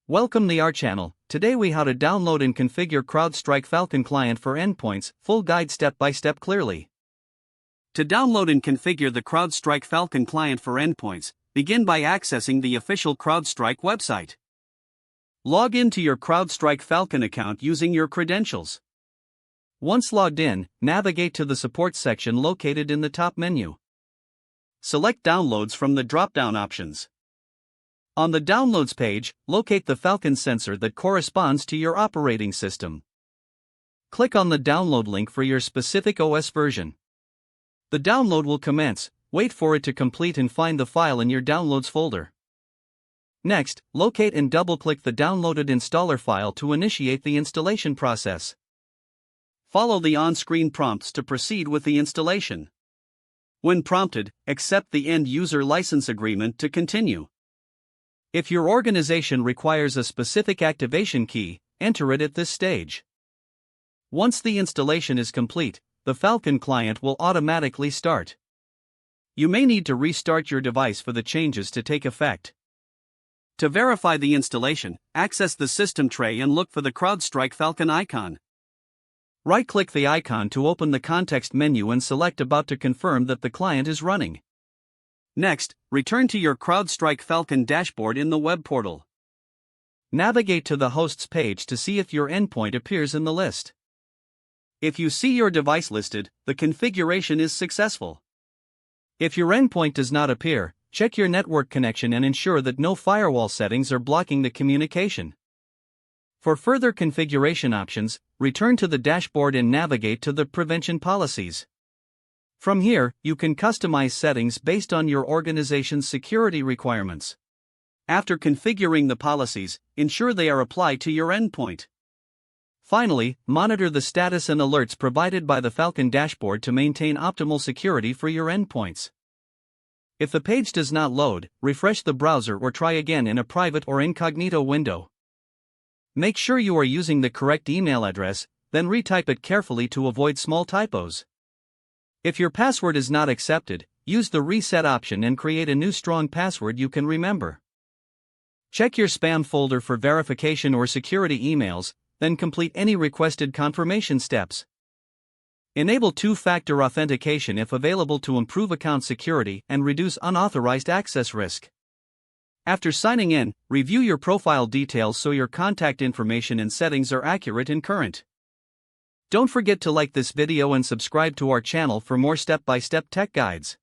Welcome to our channel. Today we how to download and configure CrowdStrike Falcon client for endpoints, full guide step by step clearly. To download and configure the CrowdStrike Falcon client for endpoints, begin by accessing the official CrowdStrike website. Log into your CrowdStrike Falcon account using your credentials. Once logged in, navigate to the support section located in the top menu. Select Downloads from the drop-down options. On the Downloads page, locate the Falcon sensor that corresponds to your operating system. Click on the download link for your specific OS version. The download will commence, wait for it to complete and find the file in your Downloads folder. Next, locate and double-click the downloaded installer file to initiate the installation process. Follow the on-screen prompts to proceed with the installation. When prompted, accept the end-user license agreement to continue. If your organization requires a specific activation key, enter it at this stage. Once the installation is complete, the Falcon client will automatically start. You may need to restart your device for the changes to take effect. To verify the installation, access the system tray and look for the CrowdStrike Falcon icon. Right-click the icon to open the context menu and select About to confirm that the client is running. Next, return to your CrowdStrike Falcon dashboard in the web portal. Navigate to the hosts page to see if your endpoint appears in the list. If you see your device listed, the configuration is successful. If your endpoint does not appear, check your network connection and ensure that no firewall settings are blocking the communication. For further configuration options, return to the dashboard and navigate to the Prevention Policies. From here, you can customize settings based on your organization's security requirements. After configuring the policies, ensure they are applied to your endpoint. Finally, monitor the status and alerts provided by the Falcon dashboard to maintain optimal security for your endpoints. If the page does not load, refresh the browser or try again in a private or incognito window. Make sure you are using the correct email address, then retype it carefully to avoid small typos. If your password is not accepted, use the reset option and create a new strong password you can remember. Check your spam folder for verification or security emails, then complete any requested confirmation steps. Enable two-factor authentication if available to improve account security and reduce unauthorized access risk. After signing in, review your profile details so your contact information and settings are accurate and current. Don't forget to like this video and subscribe to our channel for more step-by-step tech guides.